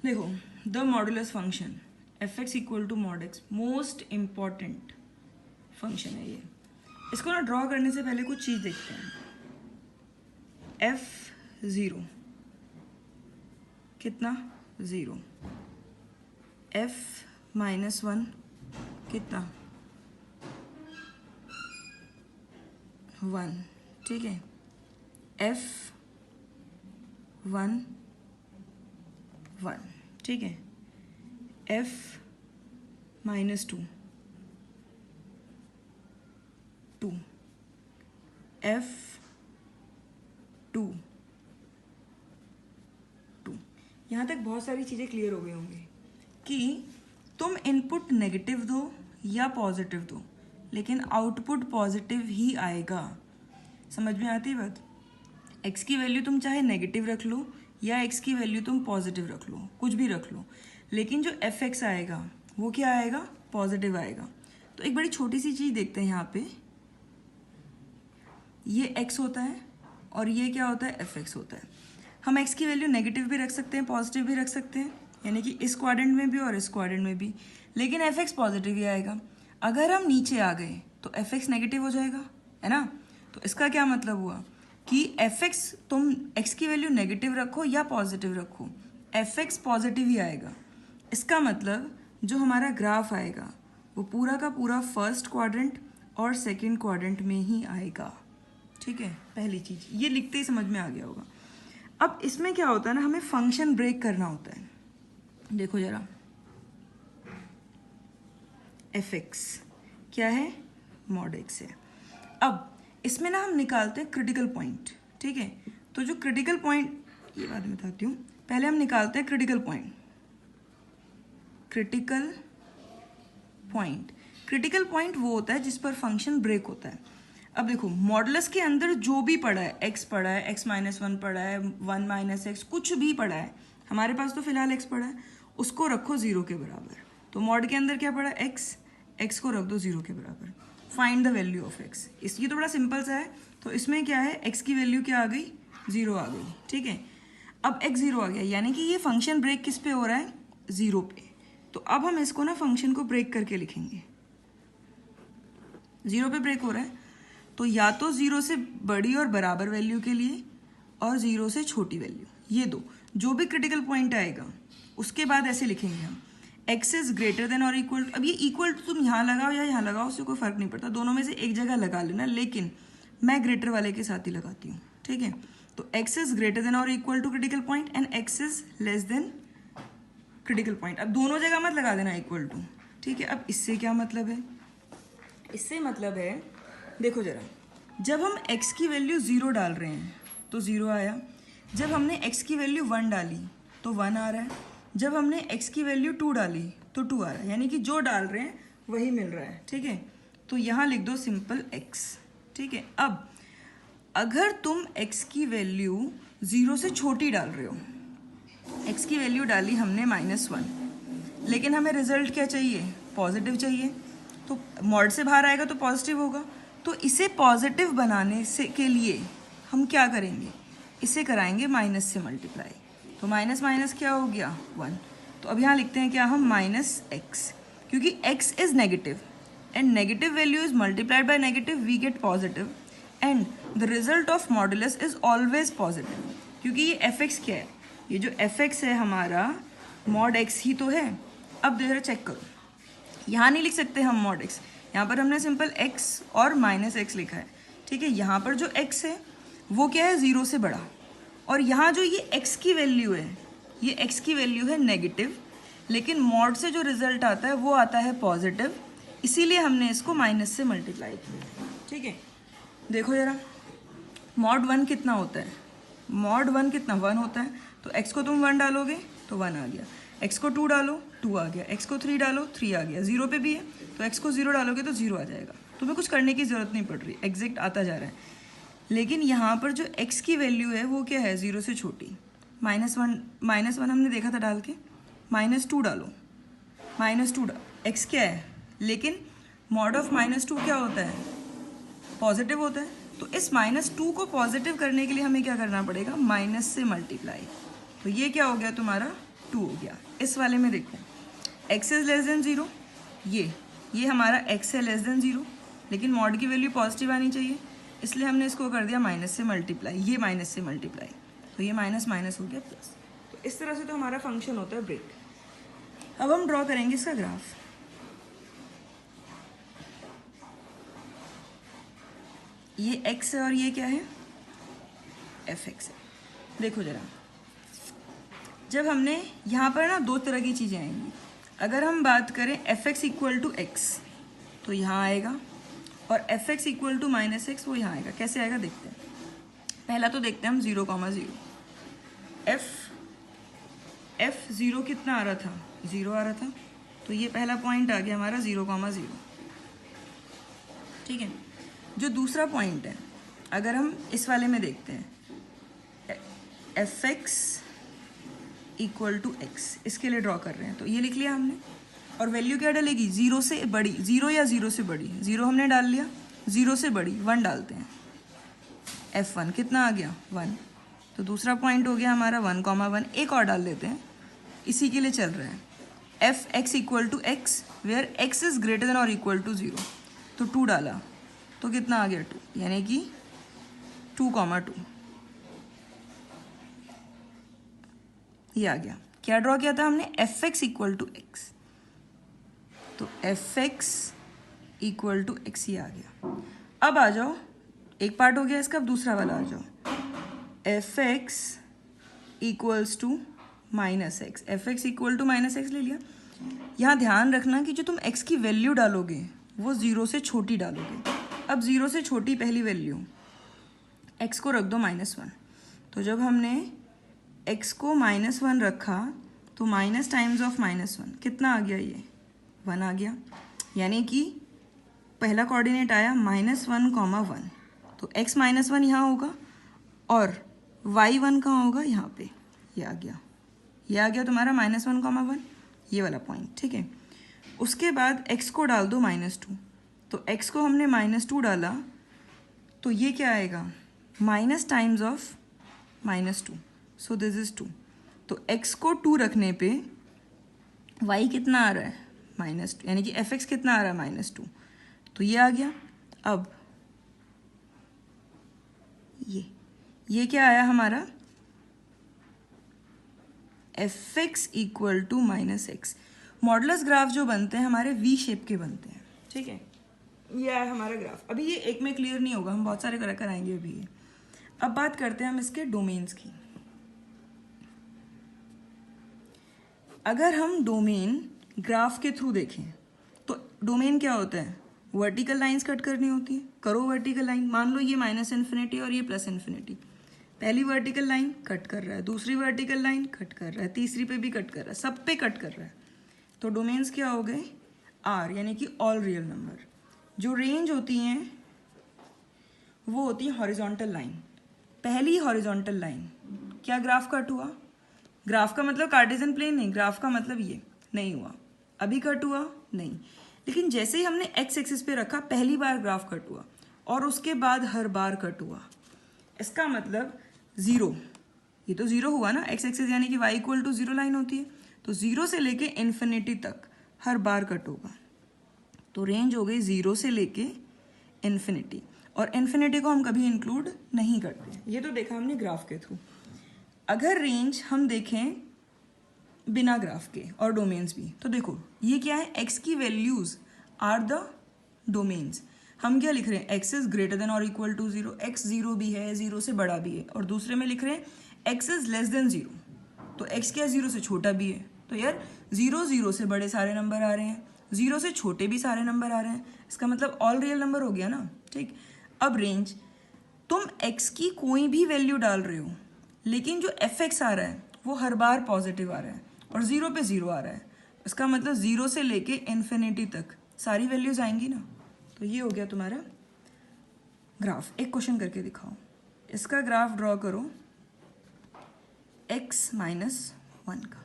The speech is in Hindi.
देखो, the modulus function f x equal to mod x most important function है ये। इसको ना ड्रॉ करने से पहले कुछ चीज़ देखते हैं। f0 कितना 0, f-1 कितना 1, ठीक है। f1 1, ठीक है। f-2 2, f2 2। यहाँ तक बहुत सारी चीज़ें क्लियर हो गई होंगी कि तुम इनपुट नेगेटिव दो या पॉजिटिव दो, लेकिन आउटपुट पॉजिटिव ही आएगा। समझ में आती है बात? x की वैल्यू तुम चाहे नेगेटिव रख लो या x की वैल्यू तुम पॉजिटिव रख लो, कुछ भी रख लो, लेकिन जो fx आएगा वो क्या आएगा? पॉजिटिव आएगा। तो एक बड़ी छोटी सी चीज़ देखते हैं यहाँ पे, ये x होता है और ये क्या होता है? fx होता है। हम x की वैल्यू नेगेटिव भी रख सकते हैं, पॉजिटिव भी रख सकते हैं, यानी कि इस क्वाड्रेंट में भी और इस क्वाड्रेंट में भी, लेकिन fx पॉजिटिव ही आएगा। अगर हम नीचे आ गए तो fx नेगेटिव हो जाएगा, है ना? तो इसका क्या मतलब हुआ कि fx तुम x की वैल्यू नेगेटिव रखो या पॉजिटिव रखो, fx पॉजिटिव ही आएगा। इसका मतलब जो हमारा ग्राफ आएगा वो पूरा का पूरा फर्स्ट क्वाड्रेंट और सेकंड क्वाड्रेंट में ही आएगा, ठीक है। पहली चीज ये लिखते ही समझ में आ गया होगा। अब इसमें क्या होता है ना, हमें फंक्शन ब्रेक करना होता है। देखो जरा, fx क्या है? मॉड x है। अब इसमें ना हम निकालते हैं क्रिटिकल पॉइंट, ठीक है। तो जो क्रिटिकल पॉइंट, ये बाद में बताती हूँ, पहले हम निकालते हैं क्रिटिकल पॉइंट। क्रिटिकल पॉइंट वो होता है जिस पर फंक्शन ब्रेक होता है। अब देखो, मॉडुलस के अंदर जो भी पड़ा है, x पड़ा है, x-1 पड़ा है, 1 - x, कुछ भी पड़ा है, हमारे पास तो फिलहाल x पड़ा है, उसको रखो 0 के बराबर। तो मॉड के अंदर क्या पड़ा? x को रख दो 0 के बराबर। Find the value of x। इसकी तो बड़ा सिंपल सा है। तो इसमें क्या है? x की वैल्यू क्या आ गई? 0 आ गई, ठीक है। अब x 0 आ गया, यानी कि ये फंक्शन ब्रेक किस पे हो रहा है? 0 पे। तो अब हम इसको ना फंक्शन को ब्रेक करके लिखेंगे। 0 पे ब्रेक हो रहा है, तो या तो 0 से बड़ी और बराबर वैल्यू के लिए और 0 से छोटी वैल्यू, ये दो जो भी क्रिटिकल पॉइंट आएगा उसके बाद ऐसे लिखेंगे हम, x इज ग्रेटर देन और इक्वल। अब ये इक्वल तुम यहाँ लगाओ या यहाँ लगाओ, उससे कोई फर्क नहीं पड़ता, दोनों में से एक जगह लगा लेना, लेकिन मैं ग्रेटर वाले के साथ ही लगाती हूँ, ठीक है। तो x इज ग्रेटर देन और equal to critical point and x is less than critical point. अब दोनों जगह मत लगा देना इक्वल टू, ठीक है। अब इससे क्या मतलब है? इससे मतलब है, देखो जरा, जब हम x की वैल्यू 0 डाल रहे हैं तो 0 आया, जब हमने x की वैल्यू 1 डाली तो 1 आ रहा है, जब हमने x की वैल्यू 2 डाली तो 2 आ रहा है, यानी कि जो डाल रहे हैं वही मिल रहा है, ठीक है। तो यहाँ लिख दो सिंपल x, ठीक है। अब अगर तुम x की वैल्यू 0 से छोटी डाल रहे हो, x की वैल्यू डाली हमने -1, लेकिन हमें रिजल्ट क्या चाहिए? पॉजिटिव चाहिए। तो मॉड से बाहर आएगा तो पॉजिटिव होगा, तो इसे पॉजिटिव बनाने से के लिए हम क्या करेंगे? इसे कराएंगे माइनस से मल्टीप्लाई। तो माइनस माइनस क्या हो गया? 1। तो अब यहाँ लिखते हैं क्या हम? -x, क्योंकि x is negative and negative value is multiplied by negative, we get positive and the result of modulus is always positive. क्योंकि ये fx क्या है? ये जो fx है हमारा मॉड x ही तो है। अब जरा चेक करो, यहाँ नहीं लिख सकते हम मॉड x, यहाँ पर हमने सिंपल x और -x लिखा है, ठीक है। यहाँ पर जो x है वो क्या है? 0 से बड़ा, और यहाँ जो ये x की वैल्यू है, ये x की वैल्यू है नेगेटिव, लेकिन मॉड से जो रिजल्ट आता है वो आता है पॉजिटिव, इसीलिए हमने इसको माइनस से मल्टीप्लाई किया, ठीक है। देखो जरा, मॉड 1 कितना होता है? मॉड 1 कितना? 1 होता है। तो x को तुम 1 डालोगे तो 1 आ गया, x को 2 डालो 2 आ गया, x को 3 डालो 3 आ गया, 0 पे भी है तो x को 0 डालोगे तो 0 आ जाएगा। तुम्हें कुछ करने की ज़रूरत नहीं पड़ रही, एग्जैक्ट आता जा रहा है। लेकिन यहाँ पर जो x की वैल्यू है वो क्या है? 0 से छोटी। -1 हमने देखा था डाल के, -2 डालो, -2 x क्या है? लेकिन मॉड ऑफ -2 क्या होता है? पॉजिटिव होता है। तो इस -2 को पॉजिटिव करने के लिए हमें क्या करना पड़ेगा? माइनस से मल्टीप्लाई। तो ये क्या हो गया तुम्हारा? 2 हो गया। इस वाले में देखो x इज लेस देन 0, ये हमारा x है लेस देन 0, लेकिन मॉड की वैल्यू पॉजिटिव आनी चाहिए, इसलिए हमने इसको कर दिया माइनस से मल्टीप्लाई, ये माइनस से मल्टीप्लाई, तो ये माइनस माइनस हो गया प्लस। तो इस तरह से तो हमारा फंक्शन होता है ब्रेक। अब हम ड्रॉ करेंगे इसका ग्राफ। ये x है और ये क्या है, fx है। देखो जरा, जब हमने यहाँ पर ना दो तरह की चीज़ें आएंगी। अगर हम बात करें fx इक्वल टू एक्स तो यहाँ आएगा, और fx equal to minus x वो यहाँ आएगा। कैसे आएगा देखते हैं। पहला तो देखते हैं हम 0,0। f 0 कितना आ रहा था, 0 आ रहा था, तो ये पहला पॉइंट आ गया हमारा 0,0। ठीक है। जो दूसरा पॉइंट है, अगर हम इस वाले में देखते हैं fx इक्वल टू एक्स, इसके लिए ड्रॉ कर रहे हैं, तो ये लिख लिया हमने। और वैल्यू क्या डलेगी, 0 से बड़ी, 0 या 0 से बड़ी। 0 हमने डाल लिया, 0 से बड़ी 1 डालते हैं, f1 कितना आ गया 1। तो दूसरा पॉइंट हो गया हमारा 1,1। एक और डाल देते हैं, इसी के लिए चल रहा है fx equal to x where x is greater than और इक्वल टू 0। तो 2 डाला तो कितना आ गया 2, यानी कि 2,2 ये आ गया। क्या ड्रॉ किया था हमने, fx इक्वल टू एक्स, तो fx इक्वल टू एक्स ये आ गया। अब आ जाओ, एक पार्ट हो गया इसका, अब दूसरा वाला आ जाओ, fx equals to minus x. fx equal to minus x ले लिया। यहाँ ध्यान रखना कि जो तुम x की वैल्यू डालोगे वो 0 से छोटी डालोगे। अब 0 से छोटी पहली वैल्यू, x को रख दो -1। तो जब हमने x को -1 रखा तो माइनस टाइम्स ऑफ -1 कितना आ गया, ये 1 आ गया। यानी कि पहला कोऑर्डिनेट आया -1,1, तो x -1 यहाँ होगा और y1 कहाँ होगा, यहाँ पे, ये आ गया तुम्हारा -1,1, ये वाला पॉइंट। ठीक है। उसके बाद x को डाल दो -2, तो x को हमने -2 डाला तो ये क्या आएगा, minus times of -2, so this is 2। तो x को 2 रखने पे y कितना आ रहा है, -2, यानी कि fx कितना आ रहा है, -2, तो ये आ गया। अब ये क्या आया हमारा, fx equal to -x। Modulus graph जो बनते हैं हमारे वी शेप के बनते हैं। ठीक है, ये आया हमारा ग्राफ। अभी ये एक में क्लियर नहीं होगा, हम बहुत सारे कर आएंगे अभी ये। अब बात करते हैं हम इसके डोमेन्स की। अगर हम डोमेन ग्राफ के थ्रू देखें तो डोमेन क्या होता है, वर्टिकल लाइंस कट करनी होती है। करो वर्टिकल लाइन, मान लो ये -∞ और ये +∞। पहली वर्टिकल लाइन कट कर रहा है, दूसरी वर्टिकल लाइन कट कर रहा है, तीसरी पे भी कट कर रहा है, सब पे कट कर रहा है। तो डोमेन्स क्या हो गए, आर, यानी कि ऑल रियल नंबर। जो रेंज होती हैं वो होती है हॉरिजॉन्टल लाइन। पहली हॉरिजॉन्टल लाइन, क्या ग्राफ कट हुआ, ग्राफ का मतलब कार्टेशियन प्लेन नहीं, ग्राफ का मतलब ये नहीं हुआ, अभी कट हुआ नहीं। लेकिन जैसे ही हमने x एक्सिस पे रखा पहली बार ग्राफ कट हुआ और उसके बाद हर बार कट हुआ। इसका मतलब 0, ये तो 0 हुआ ना, x एक्सिस यानी कि y इक्वल टू 0 लाइन होती है, तो 0 से लेके इन्फिनिटी तक हर बार कट होगा। तो रेंज हो गई 0 से लेके इन्फिनिटी, और इन्फिनिटी को हम कभी इंक्लूड नहीं करते। ये तो देखा हमने ग्राफ के थ्रू। अगर रेंज हम देखें बिना ग्राफ के और डोमेन्स भी, तो देखो ये क्या है, x की वैल्यूज आर द डोमेन्स। हम क्या लिख रहे हैं, x इज ग्रेटर देन और इक्वल टू 0, x 0 भी है, 0 से बड़ा भी है, और दूसरे में लिख रहे हैं x इज लेस देन 0, तो x क्या 0 से छोटा भी है। तो यार 0 से बड़े सारे नंबर आ रहे हैं, 0 से छोटे भी सारे नंबर आ रहे हैं, इसका मतलब ऑल रियल नंबर हो गया ना। ठीक, अब रेंज, तुम x की कोई भी वैल्यू डाल रहे हो, लेकिन जो fx आ रहा है वो हर बार पॉजिटिव आ रहा है और 0 पे 0 आ रहा है, इसका मतलब 0 से लेके इन्फिनिटी तक सारी वैल्यूज आएंगी ना। तो ये हो गया तुम्हारा ग्राफ। एक क्वेश्चन करके दिखाओ, इसका ग्राफ ड्रॉ करो x -1 का।